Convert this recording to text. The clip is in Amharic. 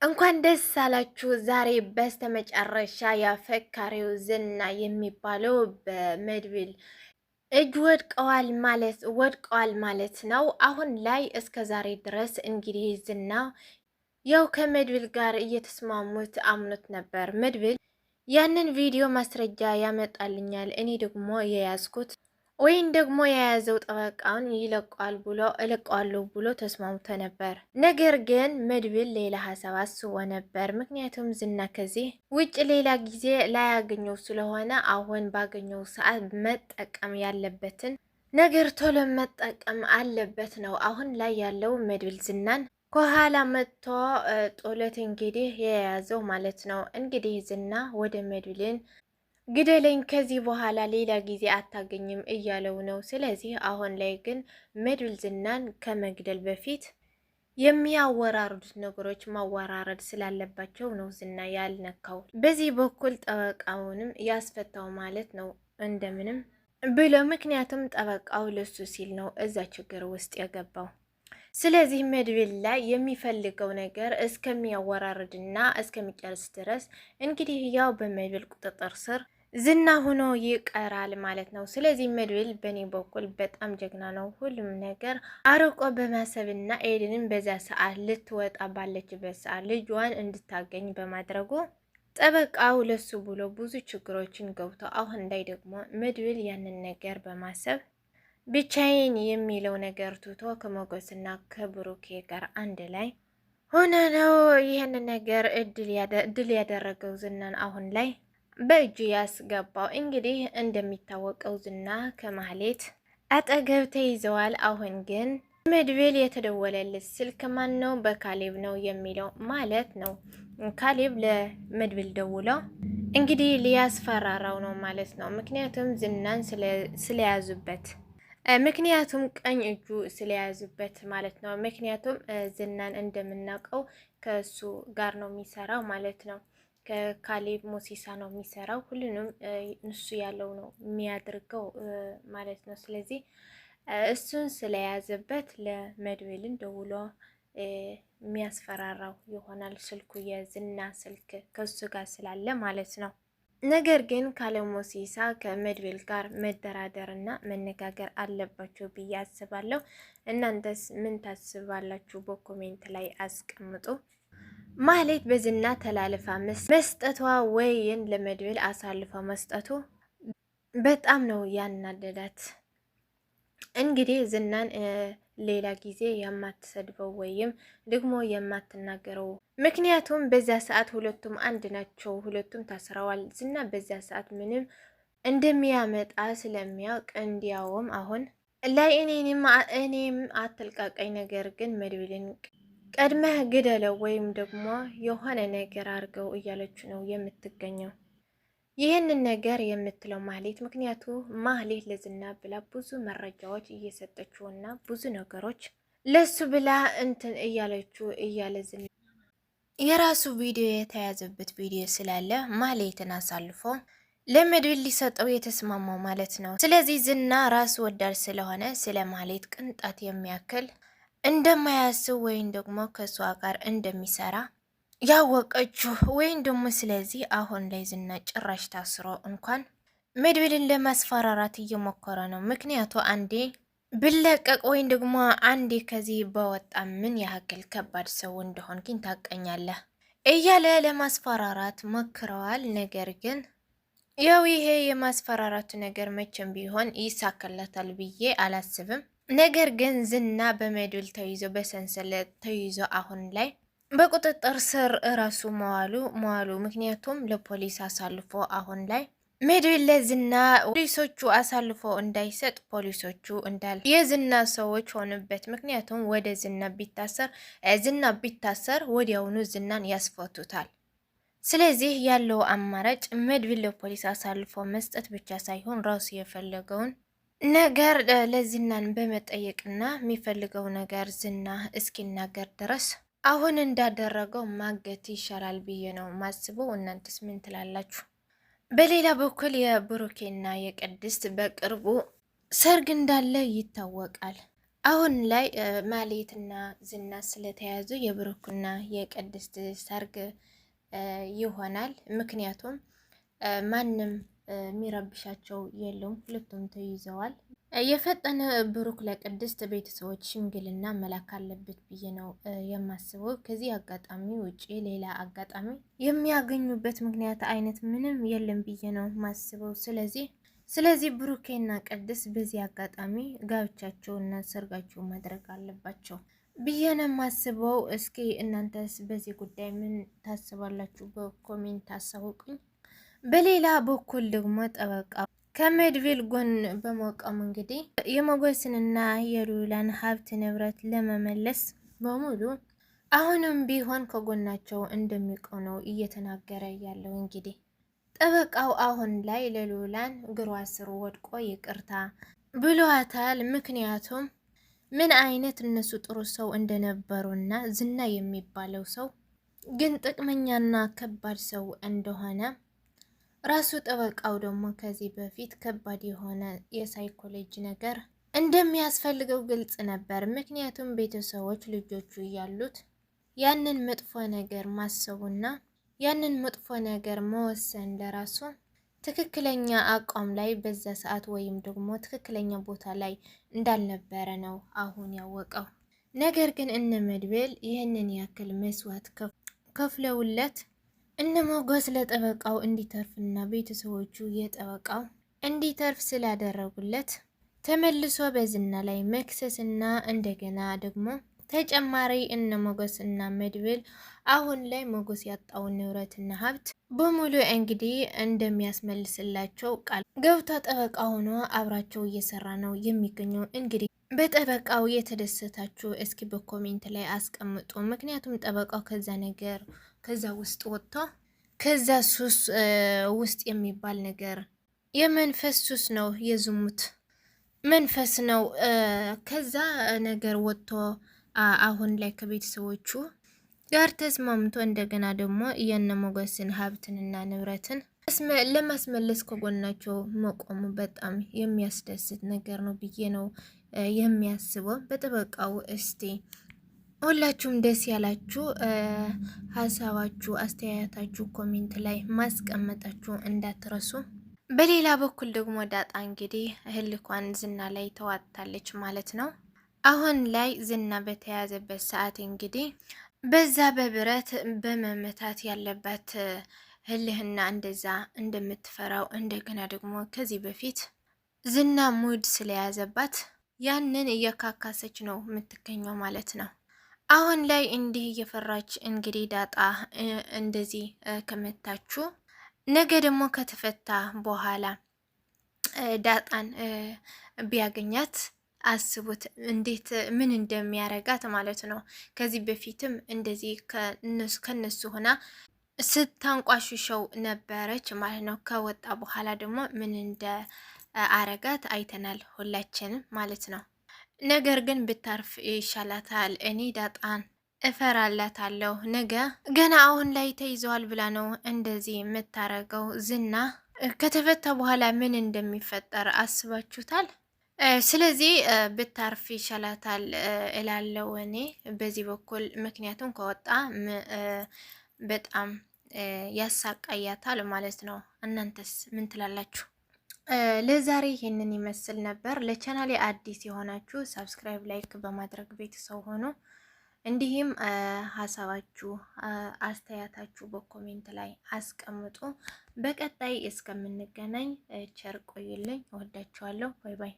እንኳን ደስ አላችሁ። ዛሬ በስተመጨረሻ ያፈካሪው ዝና የሚባለው በመድብል እጅ ወድቀዋል ማለት ነው። አሁን ላይ እስከ ዛሬ ድረስ እንግዲህ ዝና ያው ከመድብል ጋር እየተስማሙት አምኖት ነበር። መድብል ያንን ቪዲዮ ማስረጃ ያመጣልኛል፣ እኔ ደግሞ የያዝኩት ወይም ደግሞ የያዘው ጠበቃውን እለቀዋለሁ ብሎ ተስማምቶ ነበር። ነገር ግን መድብል ሌላ ሀሳብ አስቦ ነበር። ምክንያቱም ዝና ከዚህ ውጭ ሌላ ጊዜ ላያገኘው ስለሆነ አሁን ባገኘው ሰዓት መጠቀም ያለበትን ነገር ቶሎ መጠቀም አለበት ነው አሁን ላይ ያለው። መድብል ዝናን ከኋላ መጥቶ ጦለት እንግዲህ የያዘው ማለት ነው። እንግዲህ ዝና ወደ መድብልን ግደለኝ ከዚህ በኋላ ሌላ ጊዜ አታገኝም እያለው ነው። ስለዚህ አሁን ላይ ግን መድብል ዝናን ከመግደል በፊት የሚያወራርዱት ነገሮች ማወራረድ ስላለባቸው ነው ዝና ያልነካው። በዚህ በኩል ጠበቃውንም ያስፈታው ማለት ነው እንደምንም ብሎ፣ ምክንያቱም ጠበቃው ለሱ ሲል ነው እዛ ችግር ውስጥ የገባው። ስለዚህ መድብል ላይ የሚፈልገው ነገር እስከሚያወራርድና እስከሚጨርስ ድረስ እንግዲህ ያው በመድብል ቁጥጥር ስር ዝና ሆኖ ይቀራል ማለት ነው። ስለዚህ መድብል በእኔ በኩል በጣም ጀግና ነው። ሁሉም ነገር አርቆ በማሰብና ኤደንን በዛ ሰዓት ልትወጣ ባለችበት ሰዓት ልጇን እንድታገኝ በማድረጉ ጠበቃው ለሱ ብሎ ብዙ ችግሮችን ገብቶ አሁን ላይ ደግሞ መድብል ያንን ነገር በማሰብ ብቻዬን የሚለው ነገር ትቶ ከሞገስና ከብሩኬ ጋር አንድ ላይ ሆነ ነው ይህንን ነገር እድል ያደረገው ዝናን አሁን ላይ በእጁ ያስገባው። እንግዲህ እንደሚታወቀው ዝና ከማህሌት አጠገብ ተይዘዋል። አሁን ግን መድብል የተደወለለት ስልክ ማን ነው? በካሌብ ነው የሚለው ማለት ነው። ካሌብ ለመድብል ደውለው እንግዲህ ሊያስፈራራው ነው ማለት ነው። ምክንያቱም ዝናን ስለያዙበት ምክንያቱም ቀኝ እጁ ስለያዙበት ማለት ነው። ምክንያቱም ዝናን እንደምናውቀው ከሱ ጋር ነው የሚሰራው ማለት ነው። ከካሌብ ሞሲሳ ነው የሚሰራው። ሁሉንም እሱ ያለው ነው የሚያደርገው ማለት ነው። ስለዚህ እሱን ስለያዘበት ለመድብልን ደውሎ የሚያስፈራራው ይሆናል። ስልኩ የዝና ስልክ ከሱ ጋር ስላለ ማለት ነው። ነገር ግን ካሌብ ሞሲሳ ከመድብል ጋር መደራደርና መነጋገር አለባቸው ብዬ አስባለሁ። እናንተስ ምን ታስባላችሁ? በኮሜንት ላይ አስቀምጡ። ማህሌት በዝና ተላልፋ መስጠቷ ወይን ለመድብል አሳልፋ መስጠቱ በጣም ነው ያናደዳት። እንግዲህ ዝናን ሌላ ጊዜ የማትሰድበው ወይም ደግሞ የማትናገረው፣ ምክንያቱም በዛ ሰዓት ሁለቱም አንድ ናቸው፣ ሁለቱም ታስረዋል። ዝና በዛ ሰዓት ምንም እንደሚያመጣ ስለሚያውቅ እንዲያውም አሁን ላይ እኔም አትልቃቀኝ፣ ነገር ግን መድብልን ቀድመህ ግደለው ወይም ደግሞ የሆነ ነገር አድርገው እያለች ነው የምትገኘው። ይህንን ነገር የምትለው ማህሌት ምክንያቱ ማህሌት ለዝና ብላ ብዙ መረጃዎች እየሰጠችውና ብዙ ነገሮች ለሱ ብላ እንትን እያለችው እያለ ዝና የራሱ ቪዲዮ የተያዘበት ቪዲዮ ስላለ ማህሌትን አሳልፎ ለመድብል ሊሰጠው የተስማማው ማለት ነው። ስለዚህ ዝና ራሱ ወዳድ ስለሆነ ስለ ማህሌት ቅንጣት የሚያክል እንደማያስብ ወይም ደግሞ ከሷ ጋር እንደሚሰራ ያወቀችው ወይም ደግሞ ስለዚህ አሁን ላይ ዝና ጭራሽ ታስሮ እንኳን መድብልን ለማስፈራራት እየሞከረ ነው። ምክንያቱ አንዴ ብለቀቅ ወይም ደግሞ አንዴ ከዚህ በወጣ ምን ያክል ከባድ ሰው እንደሆን ግን ታቀኛለህ እያለ ለማስፈራራት ሞክረዋል። ነገር ግን ያው ይሄ የማስፈራራቱ ነገር መቼም ቢሆን ይሳካለታል ብዬ አላስብም። ነገር ግን ዝና በመድብል ተይዞ በሰንሰለት ተይዞ አሁን ላይ በቁጥጥር ስር እራሱ መዋሉ ምክንያቱም ለፖሊስ አሳልፎ አሁን ላይ መድብል ለዝና ፖሊሶቹ አሳልፎ እንዳይሰጥ ፖሊሶቹ እንዳል የዝና ሰዎች ሆኑበት። ምክንያቱም ወደ ዝና ቢታሰር ወዲያውኑ ዝናን ያስፈቱታል። ስለዚህ ያለው አማራጭ መድብል ለፖሊስ አሳልፎ መስጠት ብቻ ሳይሆን ራሱ የፈለገውን ነገር ለዝናን በመጠየቅና የሚፈልገው ነገር ዝና እስኪናገር ድረስ አሁን እንዳደረገው ማገት ይሻላል ብዬ ነው ማስበው። እናንተስ ምን ትላላችሁ? በሌላ በኩል የብሩኬና የቅድስት በቅርቡ ሰርግ እንዳለ ይታወቃል። አሁን ላይ ማህሌትና ዝና ስለተያዙ የብሩክና የቅድስት ሰርግ ይሆናል። ምክንያቱም ማንም የሚረብሻቸው የለውም፣ ሁለቱም ተይዘዋል። የፈጠነ ብሩክ ለቅድስት ቤተሰቦች ሽምግልና መላክ አለበት ብዬ ነው የማስበው። ከዚህ አጋጣሚ ውጪ ሌላ አጋጣሚ የሚያገኙበት ምክንያት አይነት ምንም የለም ብዬ ነው ማስበው። ስለዚህ ብሩኬና ቅድስት በዚህ አጋጣሚ ጋብቻቸውና ሰርጋቸው ማድረግ አለባቸው ብዬ ነው የማስበው። እስኪ እናንተስ በዚህ ጉዳይ ምን ታስባላችሁ? በኮሜንት አሳውቁኝ። በሌላ በኩል ደግሞ ጠበቃ ከመድብል ጎን በመቆም እንግዲህ የሞገስንና የሉላን ሀብት ንብረት ለመመለስ በሙሉ አሁንም ቢሆን ከጎናቸው እንደሚቆም ነው እየተናገረ ያለው። እንግዲህ ጠበቃው አሁን ላይ ለሉላን እግሯ ስር ወድቆ ይቅርታ ብሏታል። ምክንያቱም ምን አይነት እነሱ ጥሩ ሰው እንደነበሩና ዝና የሚባለው ሰው ግን ጥቅመኛና ከባድ ሰው እንደሆነ ራሱ ጠበቃው ደግሞ ከዚህ በፊት ከባድ የሆነ የሳይኮሎጂ ነገር እንደሚያስፈልገው ግልጽ ነበር። ምክንያቱም ቤተሰቦች ልጆቹ እያሉት ያንን መጥፎ ነገር ማሰቡና ያንን መጥፎ ነገር መወሰን ለራሱ ትክክለኛ አቋም ላይ በዛ ሰዓት ወይም ደግሞ ትክክለኛ ቦታ ላይ እንዳልነበረ ነው አሁን ያወቀው። ነገር ግን እነ መድብል ይህንን ያክል መስዋዕት ከፍለውለት እነ ሞገስ ለጠበቃው እንዲተርፍና ቤተሰቦቹ የጠበቃው እንዲተርፍ ስላደረጉለት ተመልሶ በዝና ላይ መክሰስና እንደገና ደግሞ ተጨማሪ እነ ሞገስ እና መድብል አሁን ላይ ሞገስ ያጣውን ንብረትና ሀብት በሙሉ እንግዲህ እንደሚያስመልስላቸው ቃል ገብታ ጠበቃ ሆኖ አብራቸው እየሰራ ነው የሚገኘው። እንግዲህ በጠበቃው የተደሰታችሁ እስኪ በኮሜንት ላይ አስቀምጡ። ምክንያቱም ጠበቃው ከዛ ውስጥ ወጥቶ ከዛ ሱስ ውስጥ የሚባል ነገር የመንፈስ ሱስ ነው፣ የዝሙት መንፈስ ነው። ከዛ ነገር ወጥቶ አሁን ላይ ከቤተሰቦቹ ጋር ተስማምቶ እንደገና ደግሞ የነ ሞገስን ሀብትንና ንብረትን ለማስመለስ ከጎናቸው መቆሙ በጣም የሚያስደስት ነገር ነው ብዬ ነው የሚያስበው በጠበቃው። እስቲ ሁላችሁም ደስ ያላችሁ ሀሳባችሁ፣ አስተያየታችሁ ኮሜንት ላይ ማስቀመጣችሁ እንዳትረሱ። በሌላ በኩል ደግሞ ዳጣ እንግዲህ እህልኳን ዝና ላይ ተዋጥታለች ማለት ነው። አሁን ላይ ዝና በተያዘበት ሰዓት እንግዲህ በዛ በብረት በመመታት ያለባት ህልህና እንደዛ እንደምትፈራው እንደገና ደግሞ ከዚህ በፊት ዝና ሙድ ስለያዘባት ያንን እየካካሰች ነው የምትገኘው ማለት ነው። አሁን ላይ እንዲህ እየፈራች እንግዲህ ዳጣ እንደዚህ ከመታችሁ ነገ ደግሞ ከተፈታ በኋላ ዳጣን ቢያገኛት አስቡት እንዴት ምን እንደሚያረጋት ማለት ነው። ከዚህ በፊትም እንደዚህ ከነሱ ሆና ስታንቋሽሸው ነበረች ማለት ነው። ከወጣ በኋላ ደግሞ ምን እንደ አረጋት አይተናል ሁላችንም ማለት ነው። ነገር ግን ብታርፍ ይሻላታል። እኔ ዳጣን እፈራላታለሁ። ነገ ገና አሁን ላይ ተይዘዋል ብላ ነው እንደዚህ የምታረገው። ዝና ከተፈታ በኋላ ምን እንደሚፈጠር አስባችሁታል? ስለዚህ ብታርፍ ይሻላታል እላለው እኔ በዚህ በኩል። ምክንያቱም ከወጣ በጣም ያሳቃያታል ማለት ነው። እናንተስ ምን ትላላችሁ? ለዛሬ ይሄንን ይመስል ነበር። ለቻናሌ አዲስ የሆናችሁ ሰብስክራይብ፣ ላይክ በማድረግ ቤተሰብ ሆኖ እንዲህም ሀሳባችሁ አስተያየታችሁ በኮሜንት ላይ አስቀምጡ። በቀጣይ እስከምንገናኝ ቸር ቆዩልኝ። እወዳችኋለሁ። ባይ ባይ።